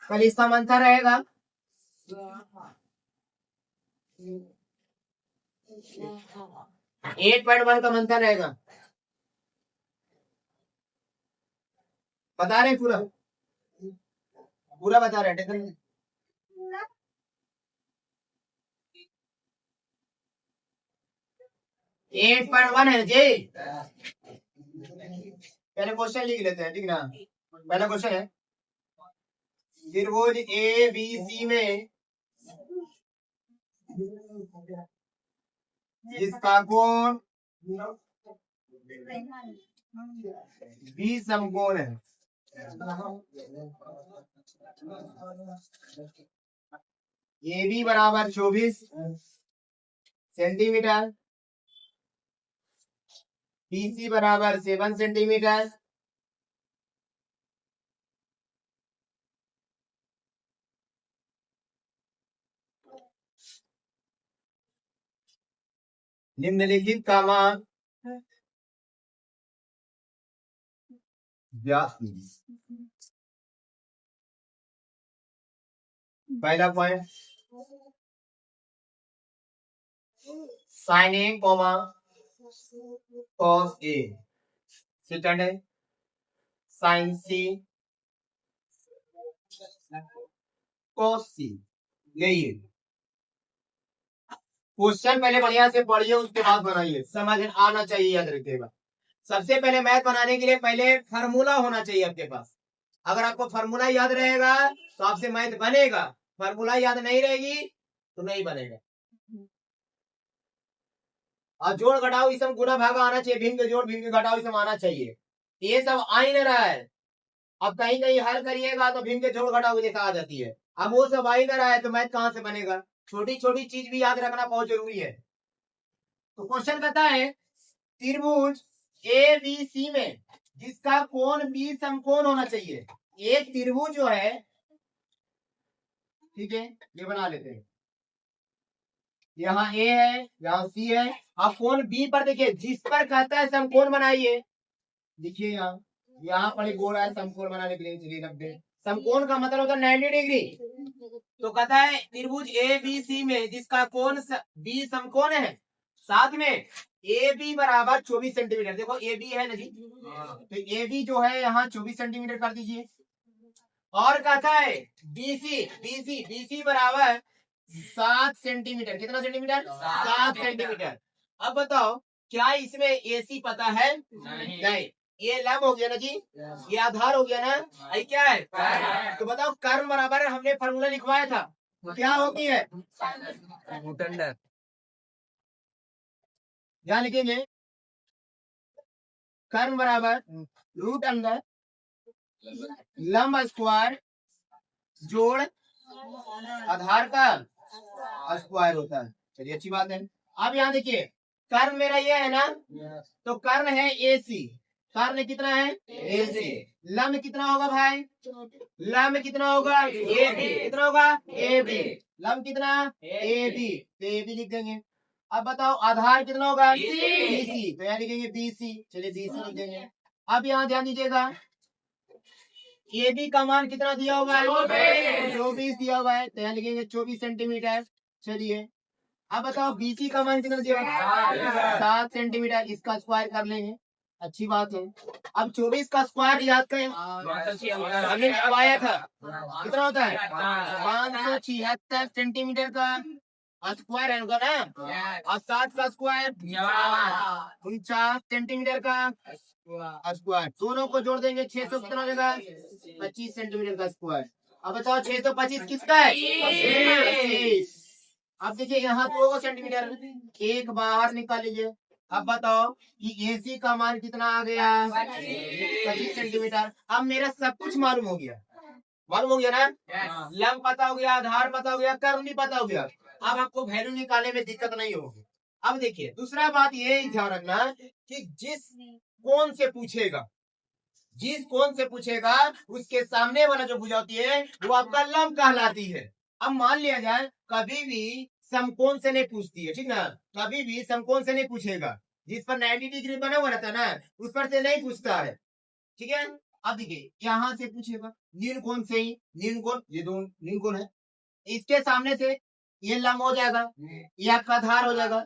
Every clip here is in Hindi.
कल इसका मंथन रहेगा। 8.1 का मंथन रहेगा। बता रहे पूरा पूरा बता रहे टेंशन 8.1 है जी। पहले क्वेश्चन लिख लेते हैं, ठीक ना। पहला क्वेश्चन है त्रिभुज ए बी सी में जिसका कोण बी समकोण है, ए बी बराबर 24 सेंटीमीटर, बी सी बराबर 7 सेंटीमीटर, निम्नलिखित का मान व्यास। पहला point sign A comma cos A, second है साइन सी कॉस सी। यही है क्वेश्चन, पहले बढ़िया से पढ़िए उसके बाद बनाइए, समझ आना चाहिए, याद रखिएगा। सबसे पहले मैथ बनाने के लिए पहले फार्मूला होना चाहिए आपके पास। अगर आपको फार्मूला याद रहेगा तो आपसे मैथ बनेगा, फार्मूला याद नहीं रहेगी तो नहीं बनेगा। और जोड़ घटाओ ये सब गुना भागा आना चाहिए, भिन्न के जोड़ भिन्न के घटाओ ये सब आना चाहिए। ये सब आ ही नहीं रहा है। अब कहीं कहीं हल करिएगा तो भिन्न के जोड़ घटाओ जैसा आ जाती है, अब वो सब आ ही नहीं रहा है तो मैथ कहाँ से बनेगा। छोटी छोटी चीज भी याद रखना बहुत जरूरी है। तो क्वेश्चन कहता है त्रिभुज ए बी सी में जिसका कोण बी समकोण होना चाहिए। एक त्रिभुज जो है, ठीक है, ये बना लेते हैं, यहाँ ए है यहाँ सी है। अब कोण बी पर देखिए, जिस पर कहता है समकोण बनाइए, देखिए यहाँ पर एक बोल रहा है समकोण बनाने के लिए, चलिए रख दे। समकोण का मतलब होता है 90 डिग्री। तो कहता है त्रिभुज ए बी सी में जिसका कोण बी समकोण है, साथ में ए बी बराबर 24 सेंटीमीटर। देखो ए बी है ना जी, तो ए बी जो है यहाँ 24 सेंटीमीटर कर दीजिए। और कहता है बीसी बराबर 7 सेंटीमीटर। कितना सेंटीमीटर? 7 सेंटीमीटर। अब बताओ क्या इसमें एसी पता है? नहीं। ये लंब हो गया ना जी, ये आधार हो गया ना, ये क्या है? तो बताओ कर्म बराबर हमने फॉर्मूला लिखवाया था, क्या होती है? क्या लिखेंगे? कर्म बराबर रूट अंडर लंब स्क्वायर जोड़ आधार का स्क्वायर होता है। चलिए अच्छी बात है। अब यहाँ देखिए कर्ण मेरा ये है ना, तो कर्ण है AC। कर्ण कितना है? AC। लंब कितना होगा भाई? लंब कितना होगा? AB। कितना होगा? AB। लंब कितना? AB। तो AB लिख देंगे। अब बताओ आधार कितना होगा? BC। तो यहाँ लिखेंगे BC। चलिए BC लिख देंगे। अब यहाँ ध्यान दीजिएगा AB का मान कितना दिया हुआ है? 24 दिया हुआ है, तो यहाँ लिखेंगे 24 सेंटीमीटर। चलिए अब बताओ BC का मान कितना दिया हुआ है? 7 सेंटीमीटर। इसका स्क्वायर कर लेंगे, अच्छी बात है। अब 24 का स्क्वायर याद करें, हमने पाया था कितना होता है? 576 सेंटीमीटर का स्क्वायर है उनका ना, और 7 का स्क्वायर 49 सेंटीमीटर का स्क्वायर। दोनों को जोड़ देंगे 600 कितना हो जाएगा? 25 सेंटीमीटर का स्क्वायर। अब बताओ 625 किसका है? 25। अब देखिए यहाँ 2 सेंटीमीटर, एक बाहर निकाल लीजिए। अब बताओ कि AC का मान कितना आ गया? 25 सेंटीमीटर। अब मेरा सब कुछ मालूम हो गया, मालूम हो गया ना? लंब पता हो गया, आधार पता हो गया, कर्म भी पता हो गया। अब आपको वैल्यू निकालने में दिक्कत नहीं होगी। अब देखिए दूसरा बात ये ध्यान रखना कि जिस कोण से पूछेगा, जिस कोण से पूछेगा उसके सामने वाला जो भुजा होती है वो आपका लंब कहलाती है। अब मान लिया जाए कभी भी समकोण से नहीं पूछती है, ठीक ना, कभी भी समकोण से नहीं पूछेगा। जिस पर 90 डिग्री बना हुआ रहता है ना, उस पर से नहीं पूछता है, ठीक है। अब देखिए यहाँ से पूछेगा नील कोण से ही नील कोण, ये दो नील कोण है, इसके सामने से ये लंब हो जाएगा, ये आपका आधार हो जाएगा।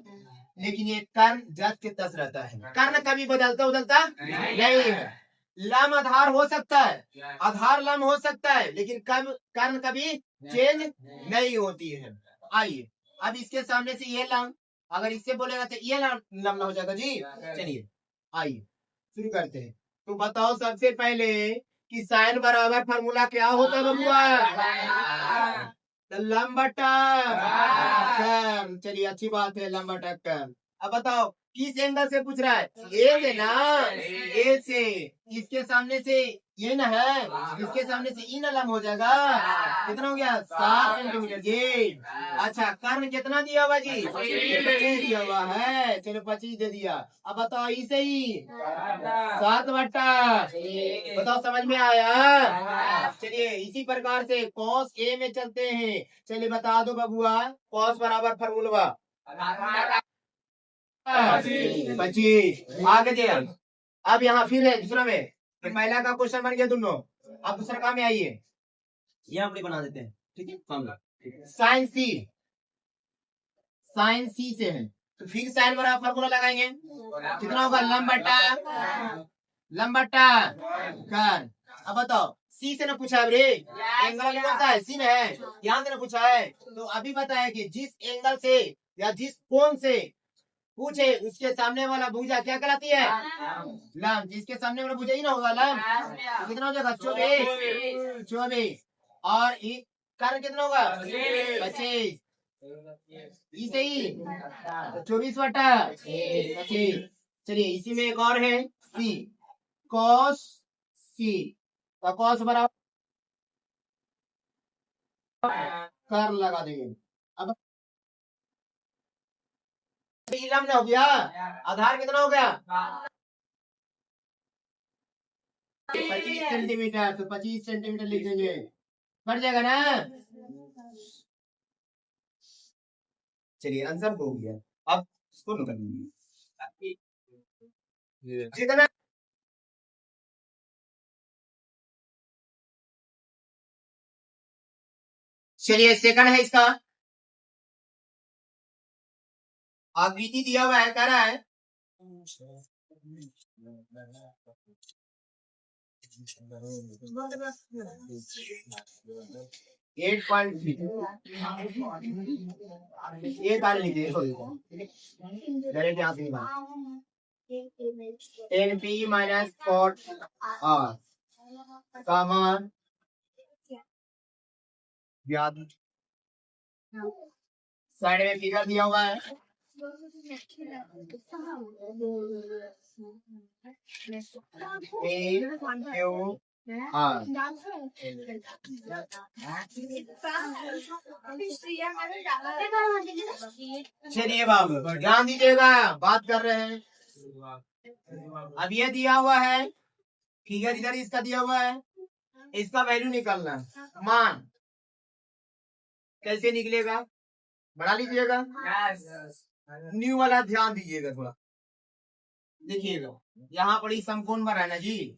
लेकिन ये कर्ण जस के तस रहता है, कर्ण कभी बदलता बदलता नहीं है। लंब आधार हो सकता है, आधार लंब हो सकता है, लेकिन कर्ण कभी चेंज नहीं होती है। आइए अब इसके सामने से ये लंब, अगर इससे बोलेगा तो ये लंब हो जाएगा जी। चलिए आइए शुरू करते हैं। तो बताओ सबसे पहले कि साइन बराबर फार्मूला क्या होता है बबुआ? तो लंब बटा कर्ण। चलिए अच्छी बात है, लंब बटा कर्ण। अब बताओ किस एंगल से पूछ रहा है? ए से ना, ए से। इसके सामने से ये ना है, इसके सामने से ई ना लंब हो जाएगा। कितना हो गया? 7 सेंटीमीटर जी। अच्छा कर्ण कितना दिया हुआ जी? 25 दिया हुआ है। चलो 25 दे दिया। अब बताओ इसे ही 7 बटा, बताओ समझ में आया? चलिए इसी प्रकार से कॉस ए में चलते हैं। चलिए बता दो बबुआ, कॉस बराबर फार्मूला 25। आगे दे। अब यहाँ फिर है दूसरा में, तो पहला का क्वेश्चन बन गया दोनों। अब दूसरा काम में आइए, ये अपने बना देते हैं, ठीक है फॉर्मूला साइन सी, साइन सी से है तो फिर साइन बराबर फार्मूला लगाएंगे। कितना होगा? लंब बटा कर्ण। अब बताओ सी से ना पूछा है रे, एंगल कौन सा है? सी है, ध्यान से ना पूछा है। तो अभी बताया कि जिस एंगल से या जिस कोण से पूछे उसके सामने वाला भुजा क्या कहलाती है? लंब। जिसके सामने वाला भुजा ही ना होगा लंब, तो कितना हो जाएगा? 24। और कर्ण कितना होगा? 25। इसे ही 24 बटा 25। चलिए इसी में एक और है सी, कॉस सी का कॉस बराबर कर्ण लगा देंगे। अब लंब हो गया, आधार कितना हो गया? 25 सेंटीमीटर। तो 25 सेंटीमीटर लिख देंगे, बढ़ जाएगा ना। चलिए आंसर हो गया। अब इसको निकालिए कितना। चलिए सेकंड है इसका, आकृति दिया हुआ है, कह रहा है 8.3 ये कार्य लीजिए, डायरेक्ट यहाँ से 10p माइनस 4r का मान ज्ञात। साइड में फिगर दिया हुआ है, चलिए बाबू ध्यान दीजिएगा, बात कर रहे हैं। अब ये दिया हुआ है फिगर, इधर इसका दिया हुआ है, इसका वैल्यू निकालना। मान कैसे निकलेगा? बना लीजिएगा, न्यू वाला ध्यान दीजिएगा थोड़ा, देखिएगा। यहाँ पर समकोण बना है ना जी,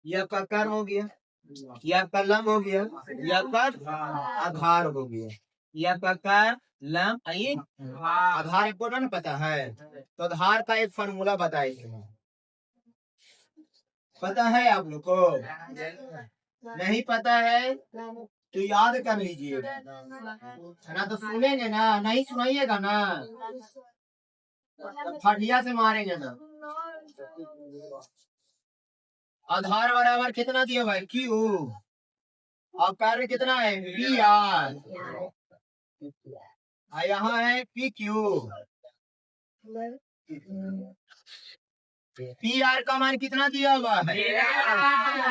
यह आपका कर्ण हो गया, यह आपका लंब हो गया, यह आपका आधार हो गया। यह आपका कर्ण लंब आधार इम्पोर्टेंट पता है, तो आधार का एक फॉर्मूला बताइए। पता है आप लोग को? नहीं पता है तो याद कर लीजिए ना, तो सुनेंगे ना, नहीं सुनाइएगा ना तो फटिया से मारेंगे ना। आधार बराबर कितना दिया भाई? क्यू। और कार्य कितना है? P R. यहाँ है पी क्यू। पी आर का मान कितना दिया हुआ है?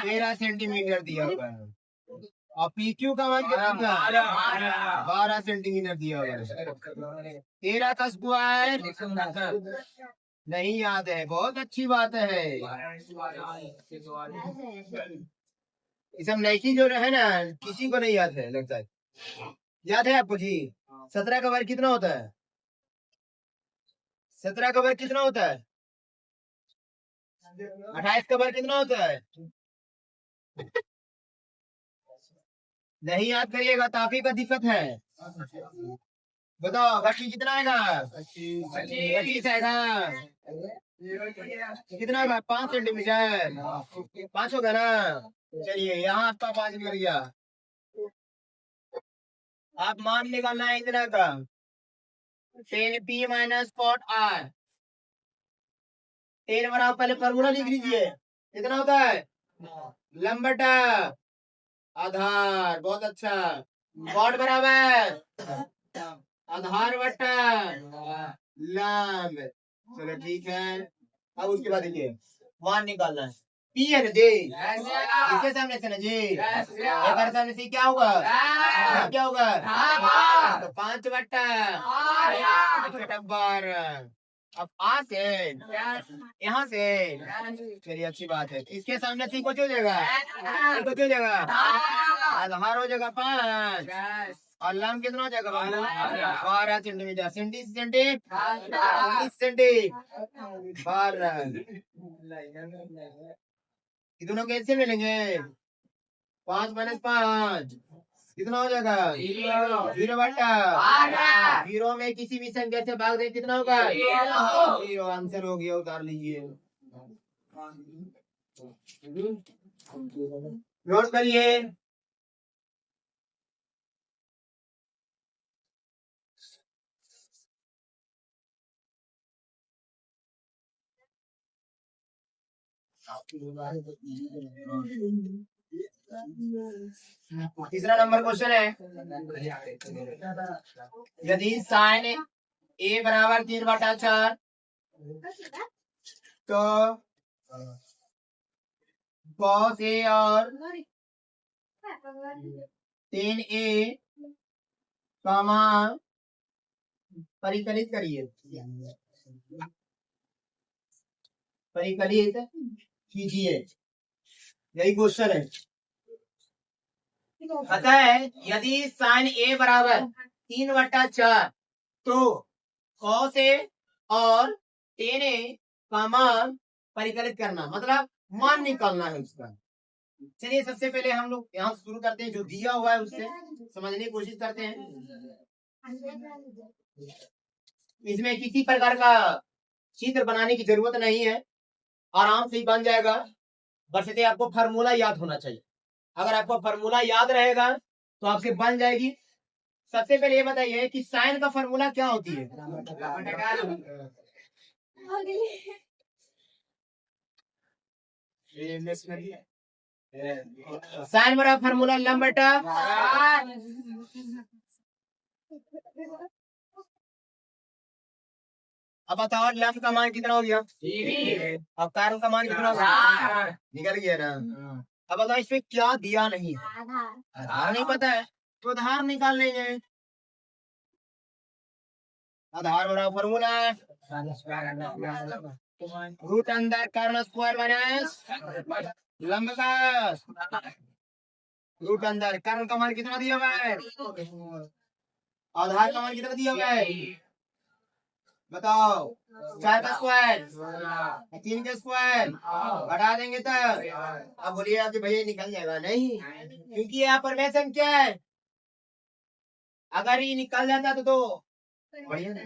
13 सेंटीमीटर दिया हुआ है। और पी क्यू का मान कितना? 12 सेंटीमीटर दिया हुआ है। 13 का स्क्वायर नहीं याद है, बहुत अच्छी बात है। ये सब नैकी जो है ना, किसी को नहीं याद है लगता है। याद है आपको जी? 17 का वर्ग कितना होता है? 17 का वर्ग कितना होता है? 28 का वर्ग कितना होता है? नहीं याद करिएगा तो आप ही का दिक्कत है। बताओ घटी कितना आएगा? 25 आएगा। कितना होगा? 5 सेंटीमीटर। 5 होगा ना? चलिए यहाँ आपका 5 निकल गया। आप मान निकालना है इतना का 10p माइनस कॉट आर। 10 बराबर पहले फॉर्मूला लिख लीजिए। कितना होता है? लंबटा आधार। बहुत अच्छा। कॉट बराबर आधार बट्टा लंब। चलो ठीक है। अब उसके बाद देखिए मान निकालना है। पी है ना जी? इसके सामने से ना जी? एक बार सामने से क्या होगा? क्या होगा? तो 5 बट्टा 12। अब आ से यहाँ से चलिए अच्छी बात है। इसके सामने से कुछ हो जाएगा? कुछ हो जाएगा? आधार हो जाएगा 5 और लंब कितना हो जाएगा? 12 सेंटीमीटर। Senti senti 19 senti 12। दोनों कैसे मिलेंगे? 5 माइनस 5 कितना हो जाएगा? 0 बट्टा 0 में किसी भी संख्या से भाग दे कितना होगा? 0। आंसर हो गया। उतार लीजिए। नोट करिए। तीसरा नंबर क्वेश्चन है। यदि साइन ए बराबर 3/4 तो कॉस ए और 3a कामा परिकलित करिए। परिकलित कीजिए। यही क्वेश्चन है। पता है यदि साइन ए बराबर 3/4 तो कॉस ए और टेन ए का मान परिकलित करना मतलब मान निकालना है उसका। चलिए सबसे पहले हम लोग यहाँ शुरू करते हैं। जो दिया हुआ है उससे समझने की कोशिश करते हैं। इसमें किसी प्रकार का चित्र बनाने की जरूरत नहीं है। आराम से ही बन जाएगा। बस आपको फार्मूला याद होना चाहिए। अगर आपको फार्मूला याद रहेगा तो आपसे बन जाएगी। सबसे पहले ये बताइए कि साइन का फार्मूला क्या होती है? साइन बराबर फार्मूला लंब बटा अब बताओ लंब का मान कितना हो गया? अब कारण का मान कितना हो गया? निकल गया ना। अब बताओ इसमें क्या दिया नहीं है? आधार नहीं पता है तो आधार निकाल लेंगे। आधार बराबर फार्मूला रूट अंदर कारण स्क्वायर माइनस लंब का रूट अंदर। कारण का मान कितना दिया हुआ है? आधार का मान कितना दिया हुआ है? बताओ। 4 का स्क्वायर 3 का स्क्वायर बढ़ा देंगे तब। अब बोलिए आपके भैया निकल जाएगा नहीं क्योंकि यहाँ पर मैसन क्या है? अगर ये निकल जाता तो बढ़िया ना।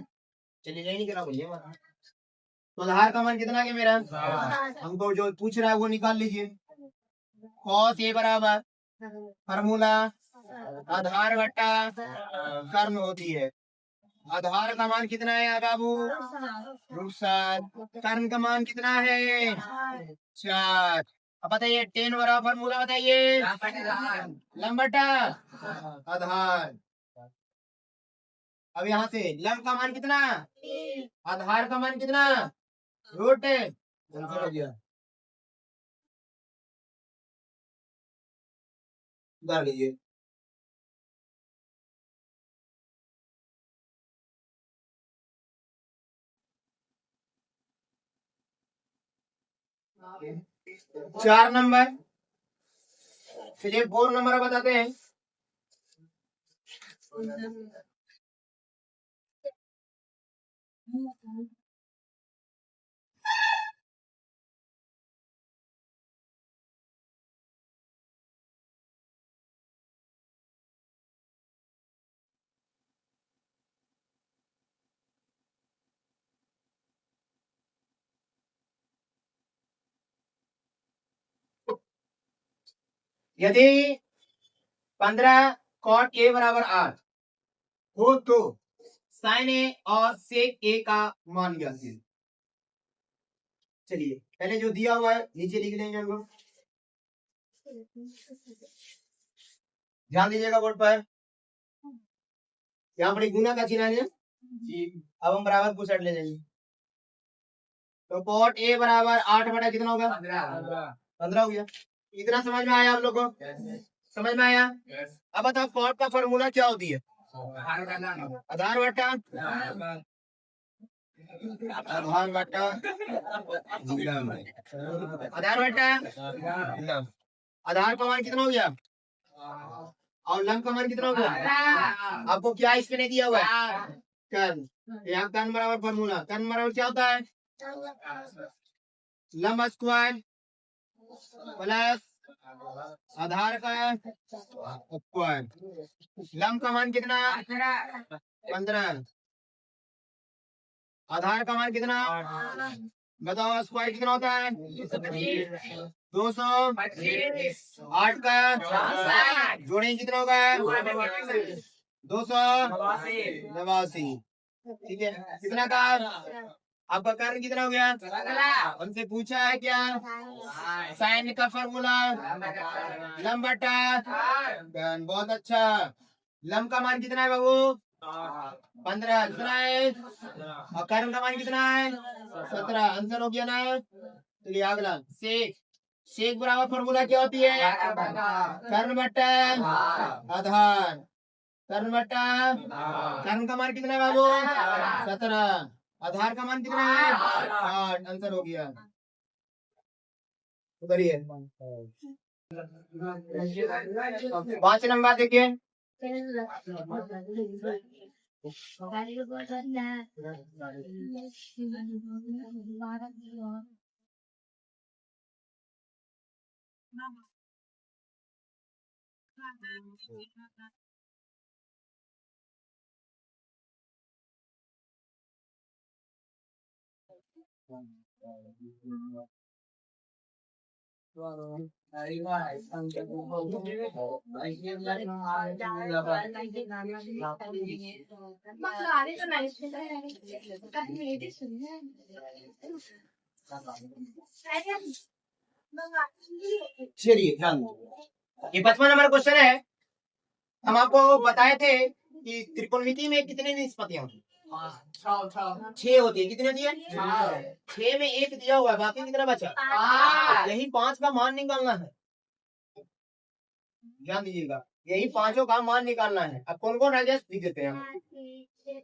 चलिए नहीं निकला बढ़िया। तो आधार का मान कितना है मेरा? हमको जो पूछ रहा है वो निकाल लीजिए। कॉस ए बराबर फार्मूला आधार बट्टा कर्म होती है। आधार का मान कितना है बाबू? कर्म का मान कितना है? 4। अब बताइए 10 बराबर फार्मूला बताइए। लंब बट्टा आधार। अब यहाँ से लंब का मान कितना? आधार का मान कितना? रूट हो गया। उतार लीजिए। चार नंबर। चलिए 4 नंबर बताते हैं। यदि 15 cot A बराबर 8 हो तो sin A और sec A का मान ज्ञात कीजिए। चलिए पहले जो दिया हुआ है नीचे लिख लेंगे हम लोग, ध्यान दीजिएगा बोर्ड पर। यहाँ पर गुना का चिन्ह है जी। अब हम बराबर को साइड ले जाएंगे तो cot A बराबर 8 बटा कितना होगा 15 हो गया। इतना समझ में आया आप लोग को? समझ में आया? अब बताओ cot का फॉर्मूला क्या होती है? आधार बटा आधार बटा आधार बटा आधार का मान कितना हो गया और लंब का मान कितना हो गया? आपको क्या इसके नहीं दिया हुआ है? कर्ण। यहाँ कर्ण बराबर फॉर्मूला, कर्ण बराबर क्या होता है? लंब स्क्वायर प्लस आधार का स्क्वायर। लंब का मान कितना? 15। आधार का मान कितना? बताओ स्क्वायर कितना होता है? 200। 8 का जोड़ेंगे कितना होगा? 289। ठीक है, कितना का आपका कारण कितना हो गया? हमसे पूछा है क्या? साइन का फॉर्मूला लंब बटा कर्ण। बहुत अच्छा। लंब का मान कितना है बाबू? 15। कितना है? और कर्ण का मान कितना है? 17। आंसर हो गया ना? चलिए अगला सेक। सेक बराबर फॉर्मूला क्या होती है? कर्ण बटा आधार। कर्ण बटा कर्ण का मान कितना है बाबू? 17। आधार का मान कितना है? 8। आंसर हो गया। उधर 5 नंबर देखिए। चलिए ये 55 नंबर क्वेश्चन है। हम आपको बताए थे कि त्रिकोणमिति में कितने निष्पत्तियां होती? 6 होती है। कितनी होती है? 6 में एक दिया हुआ है, बाकी कितना बचा? यही 5 का मान निकालना है। ध्यान दीजिएगा, यही 5 का मान निकालना है। अब कौन कौन रह गया लिख देते हैं।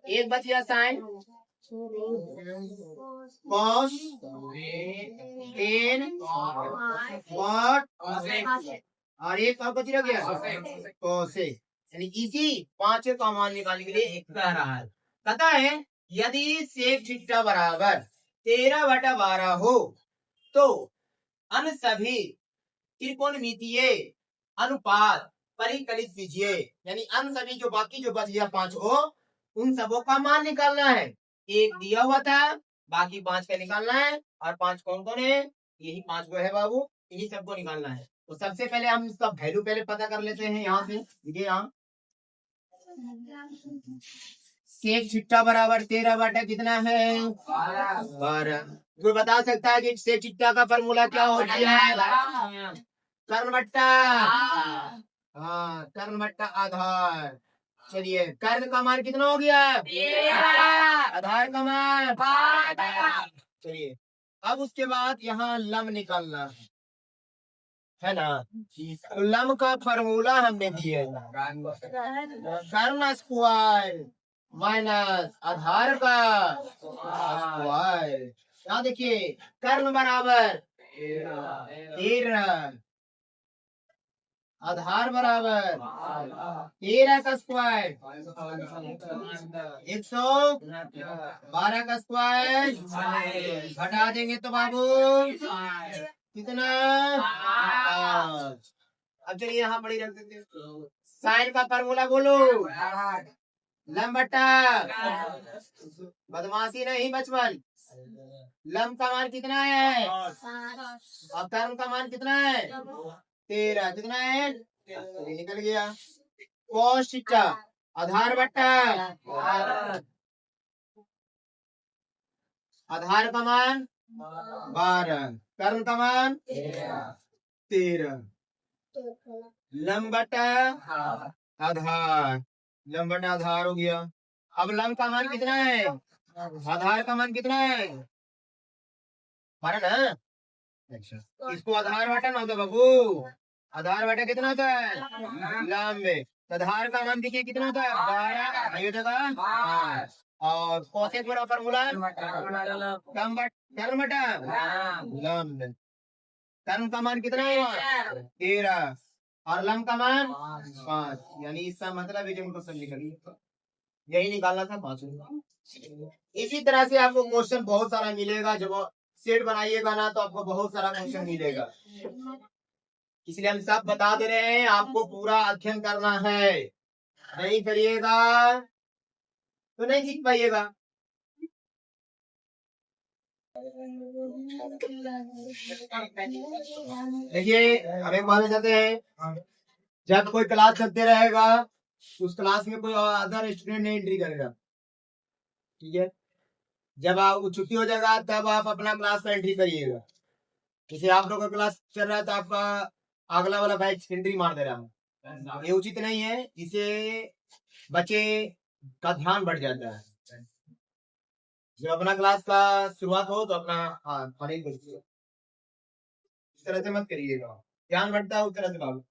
एक बच गया साइन कॉस टेन कॉट और एक और बच रह गया कोसेक। यानी इसी 5 का मान निकालने के लिए एक कह रहा है। कहता है यदि सेक थीटा बराबर 13/12 हो तो अन्य सभी त्रिकोणमितीय अनुपात परिकलित कीजिए। यानी अन्य सभी जो बाकी जो बच गया 5 हो उन सबों का मान निकालना है। एक दिया हुआ था, बाकी 5 का निकालना है। और 5 कौन कौन है? यही 5 को है बाबू, इन्हीं सबको निकालना है। तो सबसे पहले हम इसका वैल्यू पहले पता कर लेते हैं। यहाँ से देखिए, यहाँ सेक थीटा बराबर 13 बटा कितना है? 12। कोई बता सकता है कि सेक थीटा का फॉर्मूला क्या होता है? कर्ण बट्टा हाँ, कर्ण बट्टा आधार। चलिए कर्ण का मान कितना हो गया? आधार का मान। चलिए अब उसके बाद यहाँ लंब निकालना है ना। लंब का फॉर्मूला हमने दिया कर्ण स्क्वायर माइनस आधार का स्क्वायर। यहाँ देखिए कर्ण बराबर 13 आधार बराबर 13 का स्क्वायर 112 का स्क्वायर घटा देंगे तो बाबू कितना? अब चलिए यहाँ बड़ी रख देते हैं। साइन का फॉर्मूला बोलो लंब बट्टा बदमाशी नहीं बचपन। लंब का मान कितना है और कर्ण का मान कितना है? 13 कितना है? ये निकल गया। cos थीटा आधार बट्टा आधार का मान 12, कर्म का मान 13, लंब बटा आधार, लंब बटा आधार हो गया। अब लंब का मान कितना है? आधार का मान कितना है? 12 ना। अच्छा, इसको आधार बटा ना होता बाबू, आधार बटा कितना होता है? लंब में आधार का मान देखिए कितना होता है? 12 नहीं होता 5। और कोसेक बड़ा फॉर्मूला कम कर्म बटा लंब, कर्म का मान कितना हुआ? 13 और लंब का मान 5, यानी इसका मतलब है जो क्वेश्चन निकल गया, यही निकालना था 5। इसी तरह से आपको क्वेश्चन बहुत सारा मिलेगा, जब सेट बनाइएगा ना तो आपको बहुत सारा क्वेश्चन मिलेगा, इसलिए हम सब बता दे रहे हैं, आपको पूरा अध्ययन करना है, नहीं करिएगा तो नहीं सीख पाइएगा। देखिए हम एक बात चाहते हैं, जब कोई क्लास चलते रहेगा उस क्लास में कोई अदर स्टूडेंट नहीं एंट्री करेगा, ठीक है? जब आप छुट्टी हो जाएगा तब आप अपना क्लास का एंट्री करिएगा। जैसे आप लोग का क्लास चल रहा है तो आपका अगला वाला बैच एंट्री मार दे रहा है, ये उचित नहीं है, इसे बच्चे का ध्यान बढ़ जाता है। जब अपना क्लास का शुरुआत हो तो अपना पढ़ाई करिए, इस तरह से मत करिएगा, ध्यान बढ़ता है उस तरह से भागो।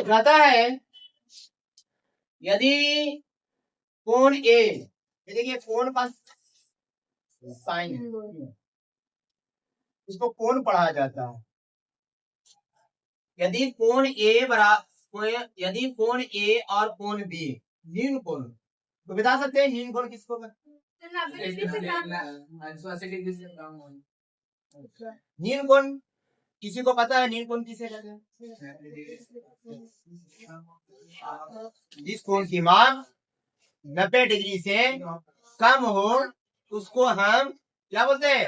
कहता है यदि कोण ए, ये देखिए कोण का साइन इसको कोण पढ़ा जाता है। यदि कोण ए बराबर, यदि कोण ए और कोण बी नील कोण, तो बता सकते हैं नील कोण किसको कहते हैं? नील कोण किसी को पता है? नील कोण किसे कहते हैं? जिस कोण की मान 90 डिग्री से कम हो उसको हम क्या बोलते हैं?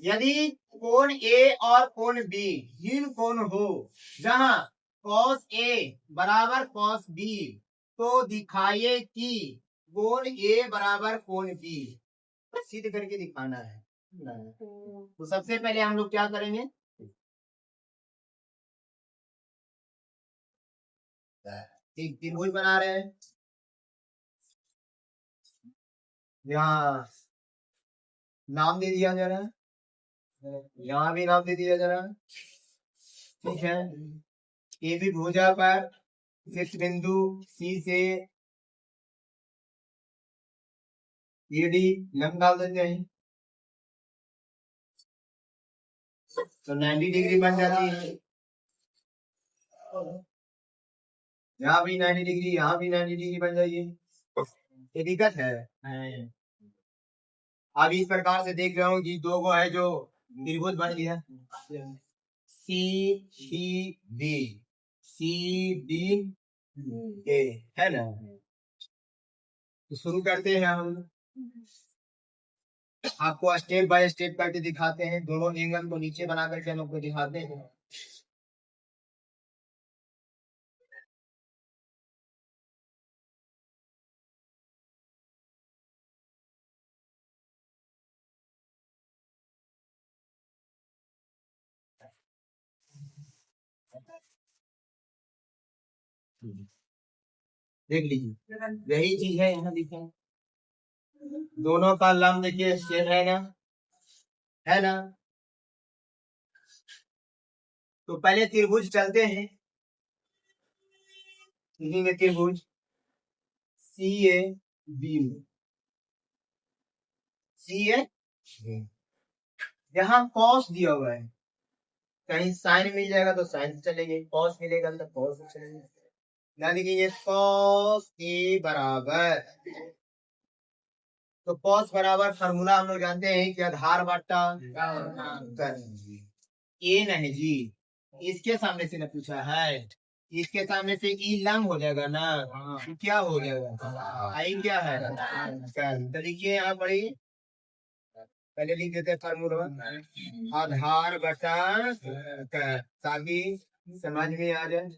यदि कोण ए और कोण बी हीन कोण हो, जहां cos ए बराबर cos बी, तो दिखाइए कि कोण ए बराबर कोण बी, सिद्ध करके दिखाना है। तो सबसे पहले हम लोग क्या करेंगे, एक त्रिभुज बना रहे हैं, यहाँ नाम दे दिया जा रहा है, यहाँ भी नाम दे दिया जा रहा है, ठीक है? ए भी भुजा पर शीर्ष बिंदु सी से ईडी लंब डाल देते हैं तो 90 डिग्री बन जाती है। यहाँ भी 90 डिग्री, यहाँ भी 90 डिग्री बन जाइए, ये दिक्कत है। अब इस प्रकार से देख रहा हूँ कि दो को है जो त्रिभुज बन गया, C D B, C D A, है ना? तो शुरू करते हैं हम, आपको स्टेप बाय स्टेप करके दिखाते हैं, दोनों एंगल को नीचे बना करके हम लोग को दिखाते हैं। देख लीजिए यही चीज है यहाँ लिखा है, दोनों का लंब देखिए सेम है ना, है ना। तो पहले त्रिभुज चलते हैं, लिखेंगे त्रिभुज सी ए बी में, सी ए यहाँ कॉस दिया हुआ है, कहीं साइन मिल जाएगा तो साइन से चलेंगे, कॉस मिलेगा तो कॉस से चलेंगे। ना लिखेंगे कॉस ए बराबर, तो कॉस बराबर फार्मूला हम लोग जानते हैं कि आधार बट्टा ए नहीं जी, इसके सामने से न पूछा है, इसके सामने से ई लंब हो जाएगा ना, तो क्या हो जाएगा, आई क्या है कर्ल। तो लिखिए यहाँ पढ़ी, पहले लिख देते हैं फार्मूला, आधार बटा कर्ल, ताकि समझ में आ जाए।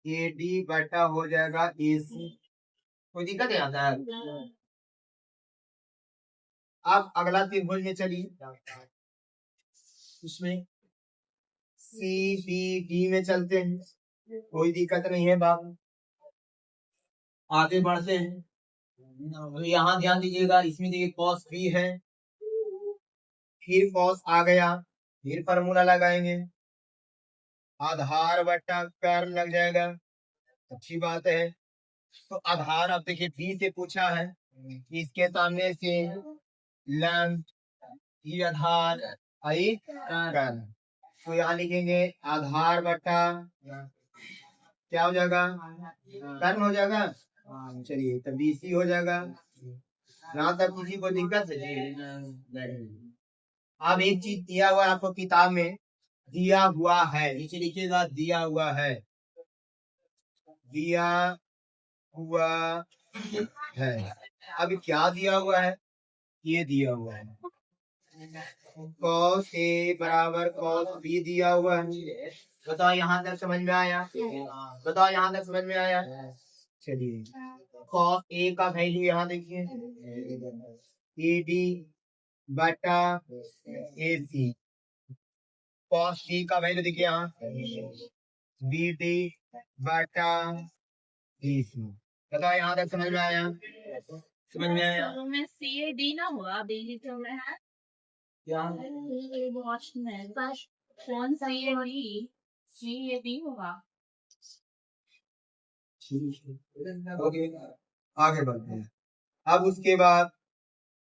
ए डी बटा हो जाएगा ए सी, कोई दिक्कत है आता है। अब अगला त्रिभुज में चलिए, उसमें सी बी डी में चलते हैं, कोई दिक्कत नहीं है बाबू, आगे बढ़ते हैं। तो यहाँ ध्यान दीजिएगा, इसमें देखिए कॉस बी है, फिर कॉस आ गया, फिर फार्मूला लगाएंगे, आधार बटा कर्ल लग जाएगा, अच्छी बात है। तो आधार अब देखिए बी से पूछा है, इसके सामने से लंब, ये आधार, आई कर्ल, तो यहाँ लिखेंगे आधार बटा क्या हो जाएगा, कर्ल हो जाएगा। चलिए तो बीसी हो जाएगा, यहाँ तक किसी को दिक्कत है जी। अब एक चीज दिया हुआ है आपको किताब में, दिया हुआ है, नीचे लिखिएगा दिया हुआ है, दिया हुआ है। अब क्या दिया हुआ है, ये दिया हुआ है cos ए बराबर cos बी दिया हुआ है। बताओ यहाँ तक समझ में आया, बताओ यहाँ तक समझ में आया। चलिए cos ए का वैल्यू यहाँ देखिए, ए डी बटा ए सी, cos बी का वैल्यू देखिए यहाँ बी डी बटा बी सी। बताओ यहाँ तक समझ में आया, समझ में आया। में सी ए डी ना हुआ, बी लिखे हुए हैं क्या वॉच में कौन सी A D, C A D होगा। ओके आगे बढ़ते हैं। अब उसके बाद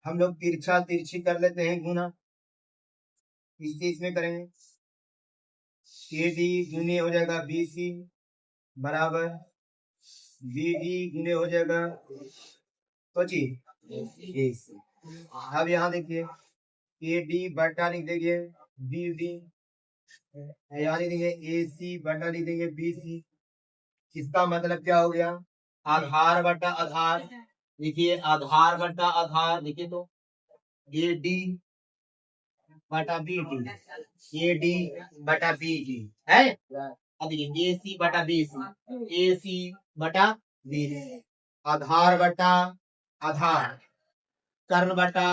हम लोग तिरछा तिरछी कर लेते हैं गुना, इससे इसमें करेंगे, ए डी गुने हो जाएगा बी सी बराबर बी डी गुने हो जाएगा सोची ए सी। अब यहाँ देखिए ए डी बटा लिख देंगे बी डी, यहाँ लिख देंगे ए सी बटा लिख देंगे बी सी। इसका मतलब क्या हो गया, आधार बटा आधार, देखिए आधार बटा आधार, देखिए तो ए डी बटा बी डी, ए डी बटा बी डी है। अब देखिए ए सी बटा बी सी, ए सी बटा बी सी, आधार बटा आधार, कर्ण बटा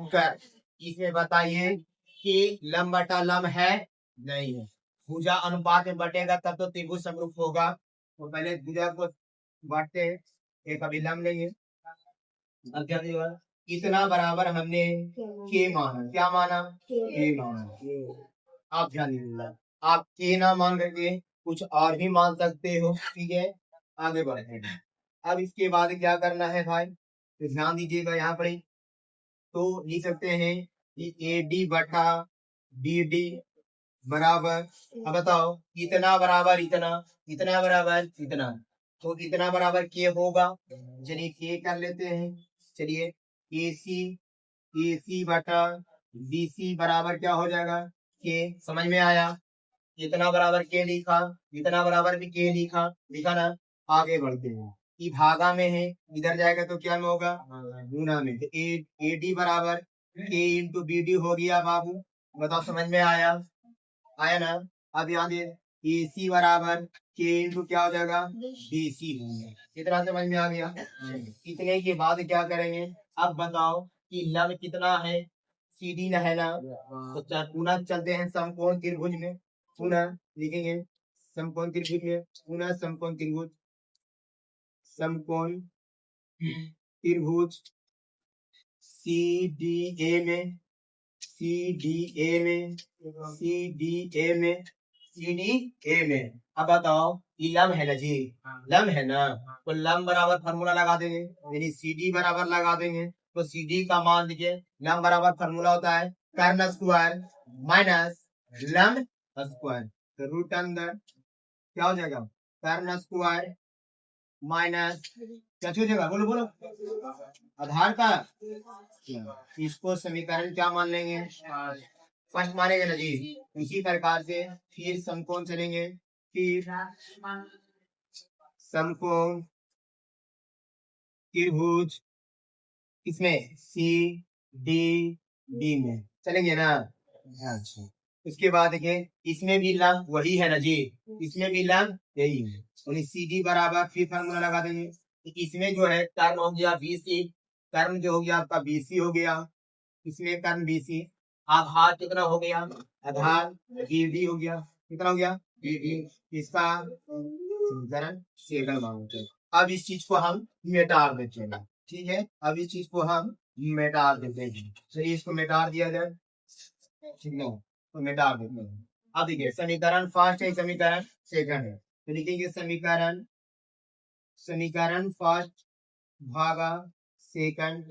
कर। इसमें बताइए कि लंब बटा लंब है नहीं है, भुजा अनुपात में बटेगा तब तो त्रिभुज समरूप होगा। तो पहले भुजा को बांटते हैं, एक अभी लंब लेंगे, अब क्या देगा, इतना बराबर हमने के माना, क्या माना के माना। आप ध्यान दीजिएगा, आप के ना मान करके कुछ और भी मान सकते हो, ठीक है। आगे बढ़ते हैं, अब इसके बाद क्या करना है भाई, तो ध्यान दीजिएगा यहाँ पर, तो लिख सकते हैं कि ए डी बटा बी डी बराबर, अब बताओ इतना बराबर इतना, इतना बराबर इतना, तो इतना बराबर के होगा, चलिए के कर लेते हैं। चलिए ए सी बटा बी सी बराबर क्या हो जाएगा के, समझ में आया। इतना बराबर के लिखा, इतना बराबर भी के लिखा, लिखा ना। आगे बढ़ते हैं, ई भागा में है, इधर जाएगा तो क्या में होगा गुना में, तो ए डी बराबर के इंटू बी डी हो गया बाबू। बताओ समझ में आया, आया ना। अब यहाँ दे ए सी बराबर के इंटू क्या हो जाएगा बी सी, कितना समझ में आ गया। इतने के बाद क्या करेंगे, अब बताओ कि लंब कितना है, सी डी है ना, तो पुनः चलते हैं समकोण त्रिभुज में, पुनः लिखेंगे समकोण त्रिभुज में, पुनः समकोण त्रिभुज, समकोण त्रिभुज सी डी ए में, सी डी ए में, सी डी ए में, सी डी ए में। अब बताओ ये लम है ना जी, लम है ना, तो लम बराबर फार्मूला लगा देंगे, यानी सी डी बराबर लगा देंगे। तो सी डी का मान लीजिए, लम बराबर फार्मूला होता है कर्न स्क्वायर माइनस लम स्क्वायर। तो रूट अंदर क्या हो जाएगा, कर्न स्क्वायर माइनस क्या हो जाएगा, बोलो बोलो, आधार का। इसको समीकरण क्या मान लेंगे, फर्स्ट मानेंगे ना जी। इसी प्रकार से फिर समकोण चलेंगे, फिर समकोण त्रिभुज इसमें सी डी डी में चलेंगे ना। अच्छा, उसके बाद देखिए इसमें भी लंब वही है ना जी, इसमें भी लंब यही है, और सी डी बराबर फिर फार्मूला लगा देंगे। इसमें जो है टर्म हो गया बीसी, टर्म जो हो गया आपका बीसी हो गया, इसमें टर्म बीसी, आधार कितना हो गया, आधार बीडी हो गया, कितना हो गया बीडी। इसका समीकरण सेकंड मांगते हैं। अब इस चीज को हम मिटा देते हैं, ठीक है, अब इस चीज को हम मिटा देते हैं। चलिए इसको मिटा दिया जाए, ठीक है, तो मिटा देते हैं। अब देखिए समीकरण फर्स्ट है, समीकरण सेकंड है, तो लिखेंगे समीकरण, समीकरण फर्स्ट भागा सेकंड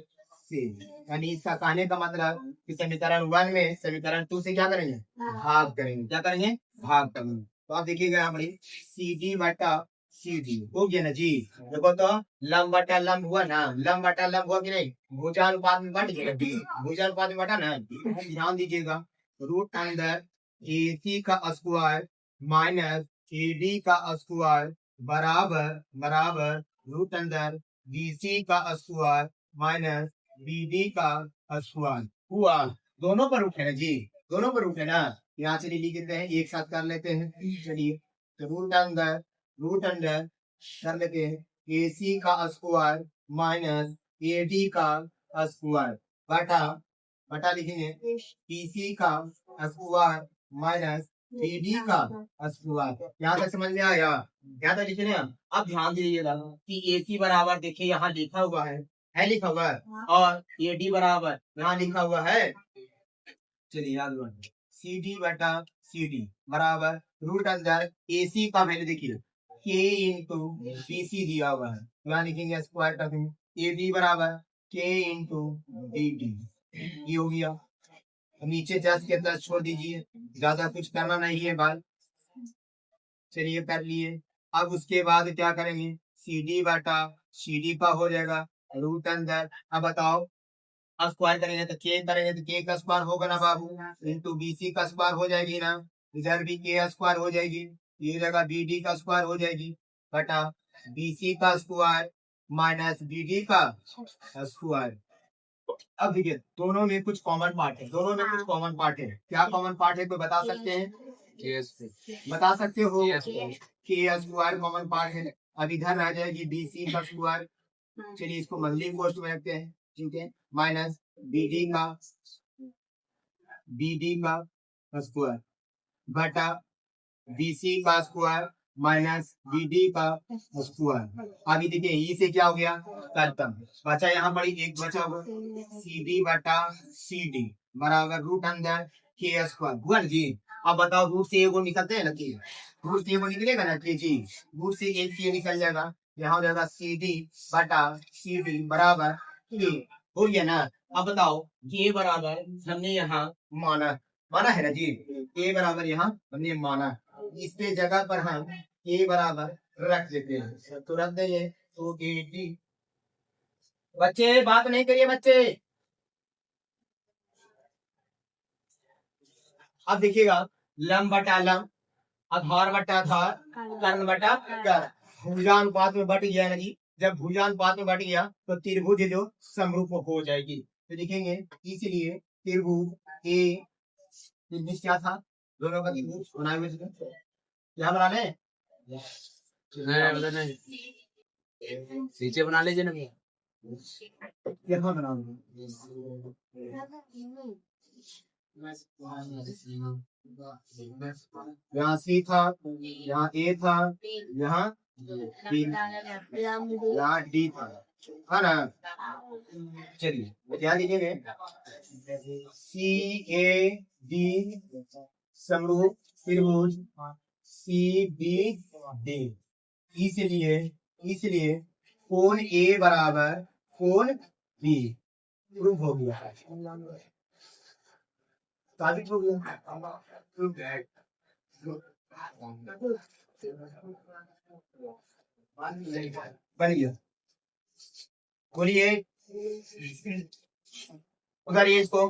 से, यानी इसका कहने का मतलब कि समीकरण 1 में समीकरण 2 से क्या करेंगे, भाग करेंगे, क्या करेंगे, भाग करेंगे। तो आप देखिएगा यहाँ पर सी डी बटा सी डी हो गया ना जी। देखो तो लंब बटा लंब हुआ ना, लंब बटा लंब हुआ कि नहीं, भुजानुपात में बट गया, भुजानुपात में बटा ना। ध्यान दीजिएगा, रूट अंदर ए सी का स्क्वायर माइनस ए डी का स्क्वायर बराबर बराबर रूट अंदर बी सी का स्क्वायर माइनस बी डी का स्क्वायर हुआ। दोनों पर रूट है ना जी, दोनों पर रूट है ना। यहाँ से लिख लेते हैं, एक साथ कर लेते हैं। चलिए तो रूट अंडर कर लेते हैं ए सी का स्क्वायर माइनस ए डी का स्क्वायर बटा बटा लिखेंगे पी सी का स्क्वायर माइनस बी डी का स्क्वायर। यहाँ तक समझ में आया, यहाँ तक लिखे ना। अब ध्यान दीजिएगा कि ए सी बराबर देखिए यहाँ लिखा हुआ है लिखा हुआ है, और ए डी बराबर यहाँ लिखा हुआ है। चलिए याद रखिए सी डी बटा सी डी बराबर रूट अंदर ए सी का वैल्यू देखिए के इंटू बी सी दिया हुआ है, यहाँ लिखेंगे स्क्वायर टर्म ए डी बराबर के इंटू डी डी, ये हो गया। नीचे 10 के 10 छोड़ दीजिए, ज्यादा कुछ करना नहीं है बात। चलिए कर लिए। अब उसके बाद क्या करेंगे, सी डी बटा सी डी का हो जाएगा रूट अंदर। अब बताओ स्क्वायर करेंगे तो के का स्क्वायर होगा ना बाबू, इंटू बी सी का स्क्वायर हो जाएगी ना, इधर भी के स्क्वायर हो जाएगी, ये जगह बी डी का स्क्वायर हो जाएगी बटा बी सी का स्क्वायर माइनस बी डी का स्क्वायर। अब देखिए दोनों में कुछ कॉमन पार्ट है, दोनों में कुछ कॉमन पार्ट है। क्या कॉमन पार्ट है कोई बता सकते हैं, बता सकते हो, के स्क्वायर कॉमन पार्ट है। अब इधर रह जाएगी बी सी का स्क्वायर, चलिए इसको मंथली पोस्ट में रखते हैं, ठीक है, माइनस बी डी का स्क्वायर बटा बी सी का स्क्वायर माइनस बी डी का स्क्वायर। अभी देखिए ई से क्या हो गया खत्म, बचा यहाँ पर एक बचा हुआ सी डी बटा सी डी बराबर रूट अंदर के स्क्वायर हुआ जी। अब बताओ रूट से एगो निकलते हैं ना, कि रूट से एगो निकलेगा ना जी, रूट से एक के निकल जाएगा, यहाँ हो जाएगा सी डी बटा सी डी बराबर के, हो गया ना। अब बताओ के बराबर हमने यहाँ माना है ना जी, के बराबर यहाँ हमने माना, इसके जगह पर हम के बराबर रख देते हैं, तो रख देंगे तो ए डी। बच्चे बात नहीं करिए बच्चे। अब देखिएगा लंब बटा लंब, आधार बटा आधार, कर्ण बटा कर्ण, भुजानुपात में बट गया ना जी। जब भुजानुपात में बट गया तो त्रिभुज जो समरूप हो जाएगी। तो लिखेंगे इसलिए त्रिभुज ए त्रिभुज क्या था, दोनों का त्रिभुज बनाए हुए थे, क्या बना ले नीचे बना लीजिए ना, यहाँ बनाऊंगा। यहाँ सी था, यहाँ ए था, यहाँ बी, यहाँ डी था, हाँ ना, चलिए ध्यान दीजिए, सी ए डी समरूप त्रिभुज सी बी डी, इसलिए कोण ए बराबर कोण बी प्रूफ हो गया, साबित हो गया। बन गया। बोलिए, उधर ये इसको